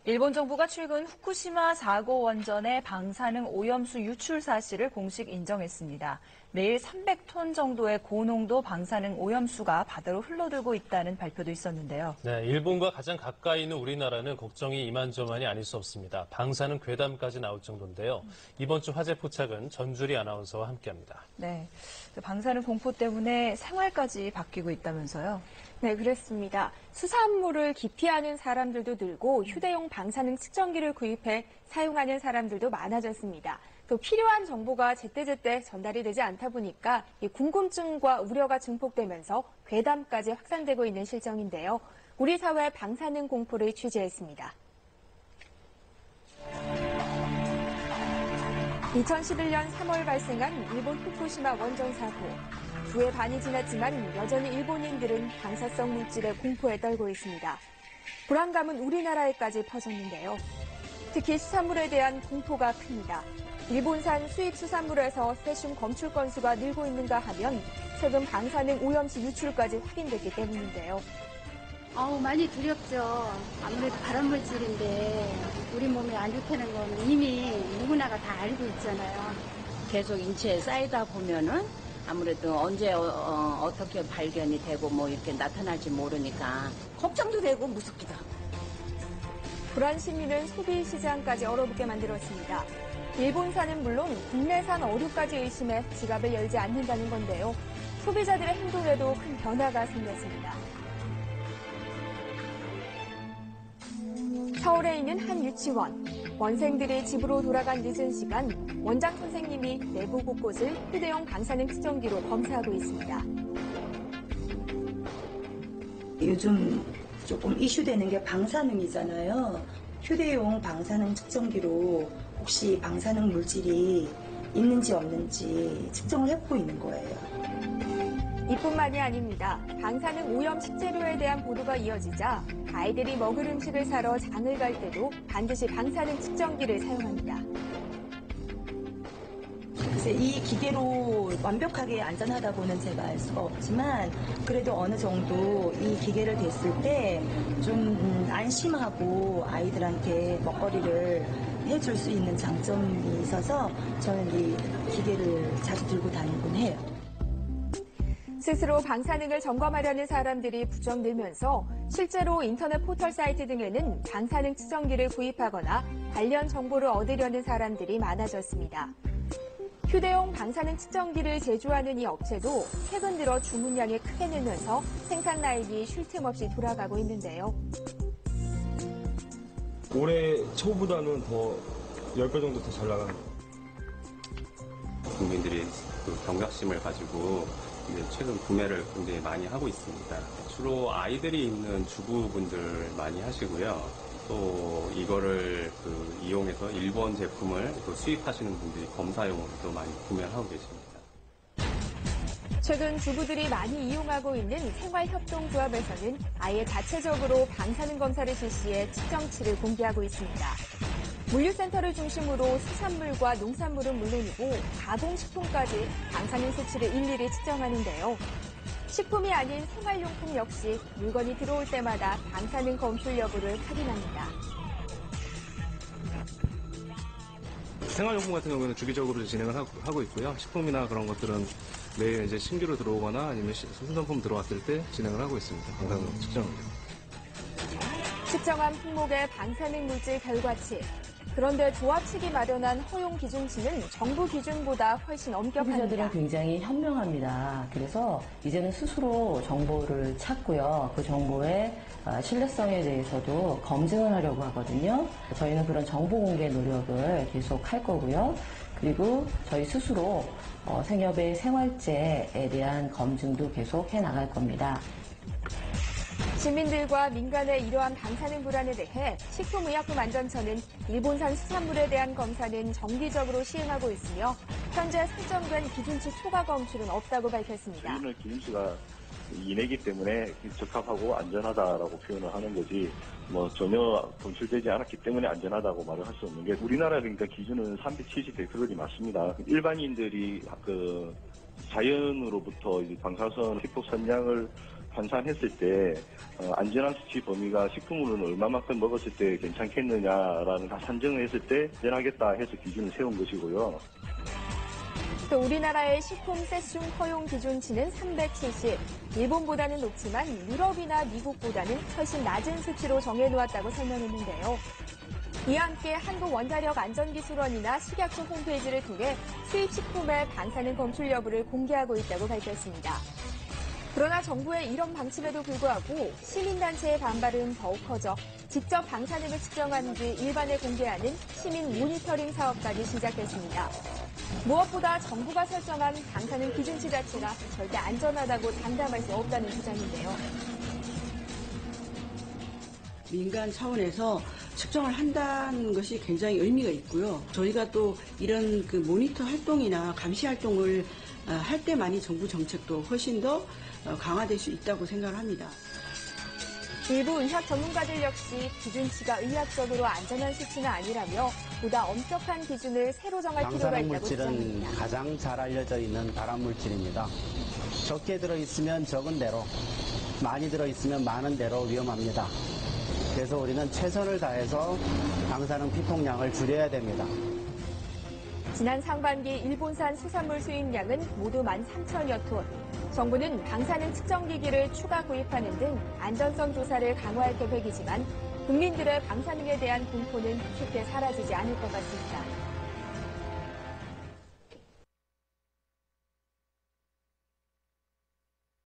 일본 정부가 최근 후쿠시마 사고 원전의 방사능 오염수 유출 사실을 공식 인정했습니다. 매일 300톤 정도의 고농도 방사능 오염수가 바다로 흘러들고 있다는 발표도 있었는데요. 네, 일본과 가장 가까이 있는 우리나라는 걱정이 이만저만이 아닐 수 없습니다. 방사능 괴담까지 나올 정도인데요. 이번 주 화재 포착은 전주리 아나운서와 함께합니다. 네, 방사능 공포 때문에 생활까지 바뀌고 있다면서요? 네, 그렇습니다. 수산물을 기피하는 사람들도 늘고 휴대용 방사능 측정기를 구입해 사용하는 사람들도 많아졌습니다. 또 필요한 정보가 제때제때 전달이 되지 않다 보니까 이 궁금증과 우려가 증폭되면서 괴담까지 확산되고 있는 실정인데요. 우리 사회 방사능 공포를 취재했습니다. 2011년 3월 발생한 일본 후쿠시마 원전 사고. 두해 반이 지났지만 여전히 일본인들은 방사성 물질의 공포에 떨고 있습니다. 불안감은 우리나라에까지 퍼졌는데요. 특히 수산물에 대한 공포가 큽니다. 일본산 수입 수산물에서 세슘 검출 건수가 늘고 있는가 하면 최근 방사능 오염수 유출까지 확인됐기 때문인데요. 많이 두렵죠. 아무래도 발암물질인데 우리 몸에 안 좋다는 건 이미 누구나가 다 알고 있잖아요. 계속 인체에 쌓이다 보면은 아무래도 언제 어떻게 발견이 되고 뭐 이렇게 나타날지 모르니까 걱정도 되고 무섭기도 하고. 불안 심리는 소비 시장까지 얼어붙게 만들었습니다. 일본산은 물론 국내산 어류까지 의심해 지갑을 열지 않는다는 건데요. 소비자들의 행동에도 큰 변화가 생겼습니다. 서울에 있는 한 유치원. 원생들이 집으로 돌아간 늦은 시간, 원장 선생님이 내부 곳곳을 휴대용 방사능 측정기로 검사하고 있습니다. 요즘 조금 이슈되는 게 방사능이잖아요. 휴대용 방사능 측정기로 혹시 방사능 물질이 있는지 없는지 측정을 해보고 있는 거예요. 이뿐만이 아닙니다. 방사능 오염 식재료에 대한 보도가 이어지자 아이들이 먹을 음식을 사러 장을 갈 때도 반드시 방사능 측정기를 사용합니다. 글쎄, 이 기계로 완벽하게 안전하다고는 제가 알 수가 없지만 그래도 어느 정도 이 기계를 댔을 때 좀 안심하고 아이들한테 먹거리를 해줄 수 있는 장점이 있어서 저는 이 기계를 자주 들고 다니곤 해요. 스스로 방사능을 점검하려는 사람들이 부쩍 늘면서 실제로 인터넷 포털 사이트 등에는 방사능 측정기를 구입하거나 관련 정보를 얻으려는 사람들이 많아졌습니다. 휴대용 방사능 측정기를 제조하는 이 업체도 최근 들어 주문량이 크게 늘면서 생산 라인이 쉴 틈 없이 돌아가고 있는데요. 올해 초보다는 더 10배 정도 더 잘 나가는 거예요. 국민들이 그 경각심을 가지고 최근 구매를 굉장히 많이 하고 있습니다. 주로 아이들이 있는 주부분들 많이 하시고요. 또 이거를 이용해서 일본 제품을 또 수입하시는 분들이 검사용으로도 많이 구매를 하고 계십니다. 최근 주부들이 많이 이용하고 있는 생활협동조합에서는 아예 자체적으로 방사능 검사를 실시해 측정치를 공개하고 있습니다. 물류센터를 중심으로 수산물과 농산물은 물론이고 가공식품까지 방사능 수치를 일일이 측정하는데요. 식품이 아닌 생활용품 역시 물건이 들어올 때마다 방사능 검출 여부를 확인합니다. 생활용품 같은 경우는 주기적으로 진행을 하고 있고요. 식품이나 그런 것들은 매일 이제 신규로 들어오거나 아니면 신상품 들어왔을 때 진행을 하고 있습니다. 방사능 측정을. 측정한 품목의 방사능 물질 결과치. 그런데 조합 측이 마련한 허용 기준치는 정부 기준보다 훨씬 엄격합니다. 소비자들은 굉장히 현명합니다. 그래서 이제는 스스로 정보를 찾고요. 그 정보의 신뢰성에 대해서도 검증을 하려고 하거든요. 저희는 그런 정보 공개 노력을 계속 할 거고요. 그리고 저희 스스로 생협의 생활제에 대한 검증도 계속 해나갈 겁니다. 시민들과 민간의 이러한 방사능 불안에 대해 식품의약품안전처는 일본산 수산물에 대한 검사는 정기적으로 시행하고 있으며 현재 설정된 기준치 초과 검출은 없다고 밝혔습니다. 저희는 기준치가 이내기 때문에 적합하고 안전하다라고 표현을 하는 거지 전혀 검출되지 않았기 때문에 안전하다고 말을 할 수 없는 게 우리나라 그러니까 기준은 370 베크럴이 맞습니다. 일반인들이 자연으로부터 이제 방사선 피폭 선량을 환산했을 때 안전한 수치 범위가 식품으로는 얼마만큼 먹었을 때 괜찮겠느냐라는 다 산정을 했을 때 안전하겠다 해서 기준을 세운 것이고요. 또 우리나라의 식품 세슘 허용 기준치는 370, 일본보다는 높지만 유럽이나 미국보다는 훨씬 낮은 수치로 정해놓았다고 설명했는데요. 이와 함께 한국원자력안전기술원이나 식약처 홈페이지를 통해 수입 식품의 방사능 검출 여부를 공개하고 있다고 밝혔습니다. 그러나 정부의 이런 방침에도 불구하고 시민단체의 반발은 더욱 커져 직접 방사능을 측정한 뒤 일반에 공개하는 시민 모니터링 사업까지 시작했습니다. 무엇보다 정부가 설정한 방사능 기준치 자체가 절대 안전하다고 장담할 수 없다는 주장인데요. 민간 차원에서 측정을 한다는 것이 굉장히 의미가 있고요. 저희가 또 이런 그 모니터 활동이나 감시 활동을 할 때만이 정부 정책도 훨씬 더 강화될 수 있다고 생각을 합니다. 일부 의학 전문가들 역시 기준치가 의학적으로 안전한 수치는 아니라며 보다 엄격한 기준을 새로 정할 필요가 있다고 주장합니다. 방사능 물질은 가장 잘 알려져 있는 발암물질입니다. 적게 들어있으면 적은 대로, 많이 들어있으면 많은 대로 위험합니다. 그래서 우리는 최선을 다해서 방사능 피폭량을 줄여야 됩니다. 지난 상반기 일본산 수산물 수입량은 모두 13,000여 톤. 정부는 방사능 측정기기를 추가 구입하는 등 안전성 조사를 강화할 계획이지만 국민들의 방사능에 대한 공포는 쉽게 사라지지 않을 것 같습니다.